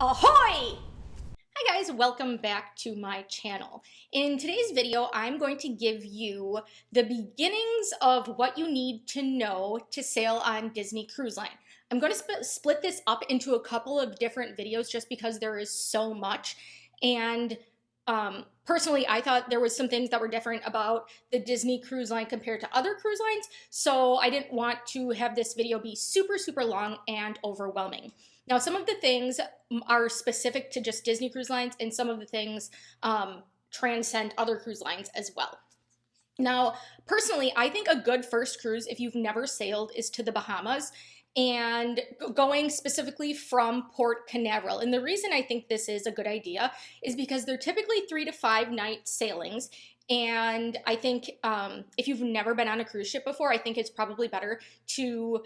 Ahoy! Hi guys, welcome back to my channel. In today's video, I'm going to give you the beginnings of what you need to know to sail on Disney Cruise Line. I'm going to split this up into a couple of different videos just because there is so much. And personally, I thought there was some things that were different about the Disney Cruise Line compared to other cruise lines. So I didn't want to have this video be super long and overwhelming. Now, some of the things are specific to just Disney Cruise Lines, and some of the things transcend other cruise lines as well. Now, personally, I think a good first cruise, if you've never sailed, is to the Bahamas, and going specifically from Port Canaveral. And the reason I think this is a good idea is because they're typically 3 to 5 night sailings. And I think if you've never been on a cruise ship before, I think it's probably better to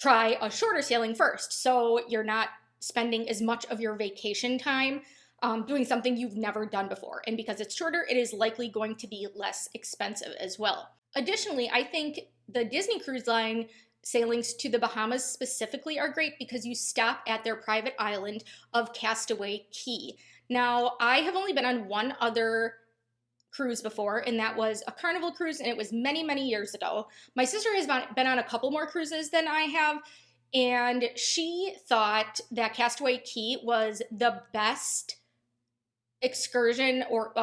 try a shorter sailing first, so you're not spending as much of your vacation time doing something you've never done before. And because it's shorter, it is likely going to be less expensive as well. Additionally, I think the Disney Cruise Line sailings to the Bahamas specifically are great because you stop at their private island of Castaway Cay. Now, I have only been on one other cruise before, and that was a Carnival cruise, and it was many years ago. My sister has been on a couple more cruises than I have, and she thought that Castaway Cay was the best excursion or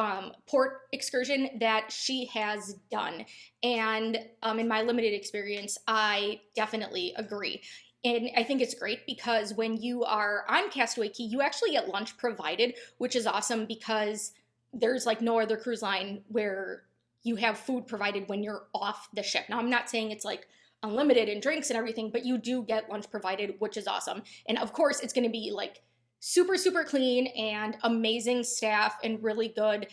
port excursion that she has done. And in my limited experience, I definitely agree. And I think it's great because when you are on Castaway Cay, you actually get lunch provided, which is awesome because there's like no other cruise line where you have food provided when you're off the ship. Now, I'm not saying it's like unlimited and drinks and everything, but you do get lunch provided, which is awesome. And of course, it's going to be like super clean and amazing staff and really good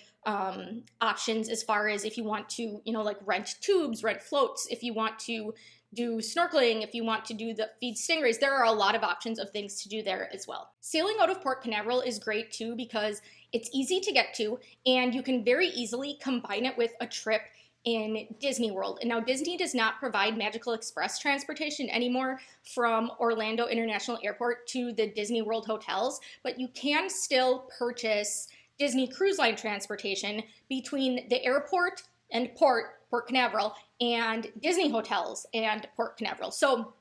options as far as if you want to, like rent tubes, rent floats, if you want to do snorkeling, if you want to do the feed stingrays, there are a lot of options of things to do there as well. Sailing out of Port Canaveral is great too because it's easy to get to and you can very easily combine it with a trip in Disney World. And now Disney does not provide Magical Express transportation anymore from Orlando International Airport to the Disney World hotels, but you can still purchase Disney Cruise Line transportation between the airport and Port Canaveral, and Disney hotels and Port Canaveral. So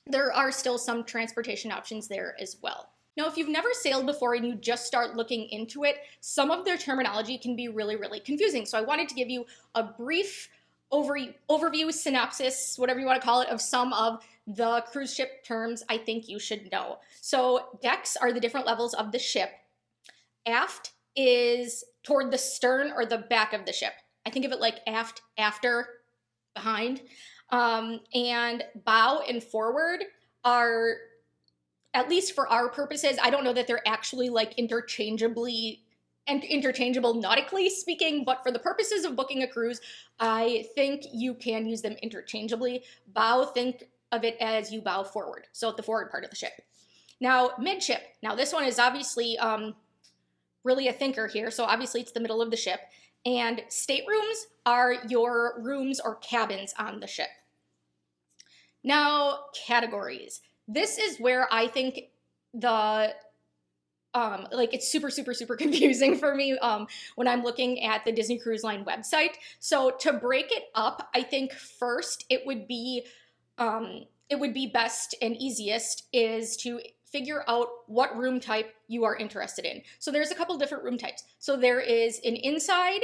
there are still some transportation options there as well. Now, if you've never sailed before and you just start looking into it, some of their terminology can be really confusing. So I wanted to give you a brief overview, synopsis, whatever you want to call it, of some of the cruise ship terms I think you should know. So decks are the different levels of the ship. Aft is toward the stern or the back of the ship. I think of it like aft, after, behind. And bow and forward are, at least for our purposes, I don't know that they're actually like interchangeable nautically speaking, but for the purposes of booking a cruise, I think you can use them interchangeably. Bow, think of it as you bow forward, so at the forward part of the ship. Now, midship. Now, this one is obviously really a thinker here, so obviously it's the middle of the ship. And staterooms are your rooms or cabins on the ship. Now, categories. This is where I think the, it's super confusing for me when I'm looking at the Disney Cruise Line website. So to break it up, I think first it would be best and easiest is to figure out what room type you are interested in. So there's a couple different room types. So there is an inside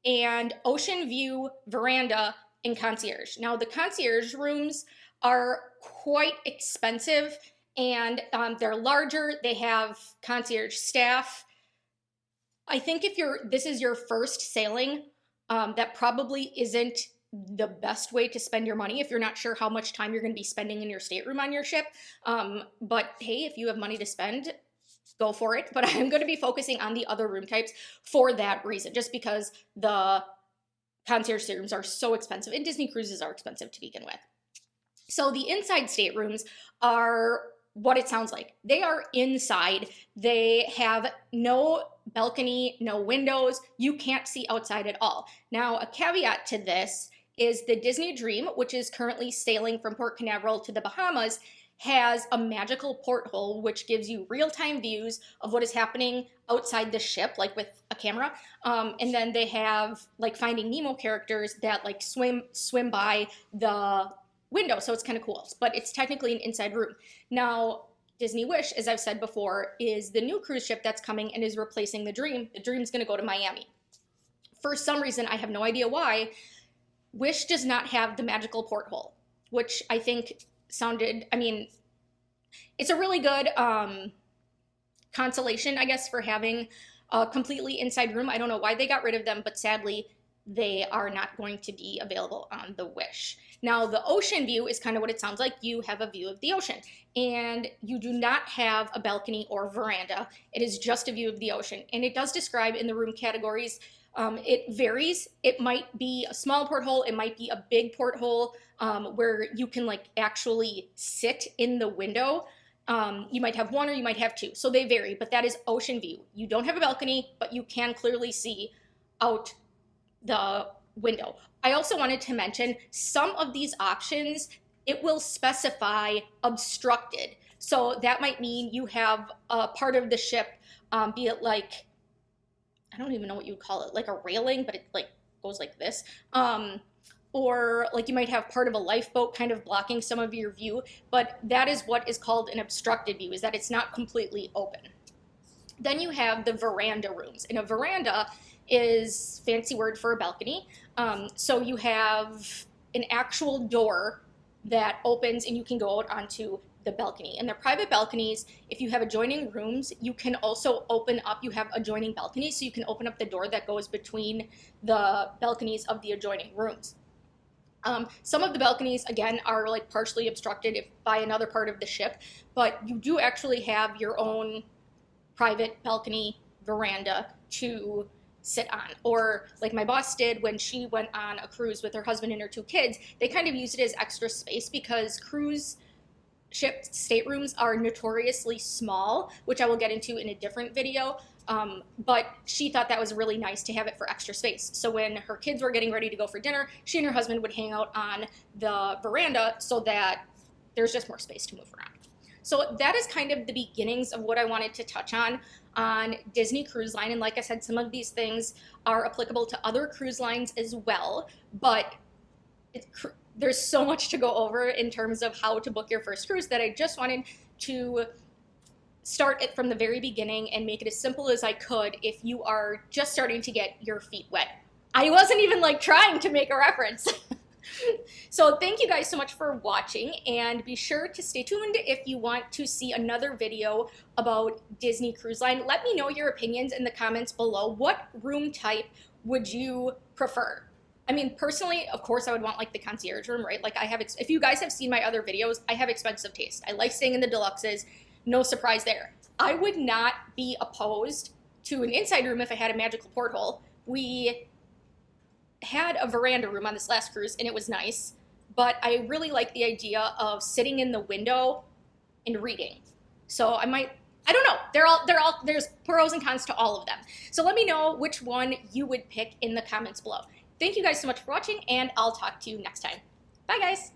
and ocean view, veranda, and concierge. Now the concierge rooms are quite expensive and they're larger. They have concierge staff. I think if this is your first sailing, that probably isn't the best way to spend your money if you're not sure how much time you're going to be spending in your stateroom on your ship. But hey, if you have money to spend, go for it. But I'm going to be focusing on the other room types for that reason, just because the concierge staterooms are so expensive and Disney cruises are expensive to begin with. So the inside staterooms are what it sounds like. They are inside. They have no balcony, no windows. You can't see outside at all. Now, a caveat to this is the Disney Dream, which is currently sailing from Port Canaveral to the Bahamas, has a magical porthole which gives you real-time views of what is happening outside the ship, like with a camera. And then they have like Finding Nemo characters that like swim by the window, so it's kind of cool. But it's technically an inside room. Now, Disney Wish, as I've said before, is the new cruise ship that's coming and is replacing the Dream. The Dream's going to go to Miami. For some reason, I have no idea why, Wish does not have the magical porthole, which I think sounded, I mean, it's a really good consolation, I guess, for having a completely inside room. I don't know why they got rid of them, but sadly, they are not going to be available on the Wish. Now, the ocean view is kind of what it sounds like. You have a view of the ocean, and you do not have a balcony or veranda. It is just a view of the ocean, and it does describe in the room categories. It varies. It might be a small porthole. It might be a big porthole where you can like actually sit in the window. You might have one or you might have two. So they vary, but that is ocean view. You don't have a balcony, but you can clearly see out the window. I also wanted to mention some of these options, it will specify obstructed. So that might mean you have a part of the ship, be it like, I don't even know what you would call it, like a railing, but it like goes like this. Or like you might have part of a lifeboat kind of blocking some of your view, but that is what is called an obstructed view, is that it's not completely open. Then you have the veranda rooms, and a veranda is fancy word for a balcony. So you have an actual door that opens and you can go out onto the balcony. And they're private balconies. If you have adjoining rooms, you can also open up, you have adjoining balconies, so you can open up the door that goes between the balconies of the adjoining rooms. Some of the balconies, again, are like partially obstructed by another part of the ship, but you do actually have your own private balcony veranda to sit on. Or like my boss did when she went on a cruise with her husband and her two kids, they kind of used it as extra space because cruise ship staterooms are notoriously small, which I will get into in a different video. But she thought that was really nice to have it for extra space. So when her kids were getting ready to go for dinner, she and her husband would hang out on the veranda so that there's just more space to move around. So that is kind of the beginnings of what I wanted to touch on Disney Cruise Line. And like I said, some of these things are applicable to other cruise lines as well, but there's so much to go over in terms of how to book your first cruise that I just wanted to start it from the very beginning and make it as simple as I could if you are just starting to get your feet wet. I wasn't even like trying to make a reference. So thank you guys so much for watching, and be sure to stay tuned if you want to see another video about Disney Cruise Line. Let me know your opinions in the comments below. What room type would you prefer? I mean, personally, of course, I would want like the concierge room, right? Like if you guys have seen my other videos, I have expensive taste. I like staying in the deluxes, no surprise there. I would not be opposed to an inside room if I had a magical porthole. We had a veranda room on this last cruise and it was nice, but I really like the idea of sitting in the window and reading. So I don't know. There's pros and cons to all of them. So let me know which one you would pick in the comments below. Thank you guys so much for watching, and I'll talk to you next time. Bye, guys.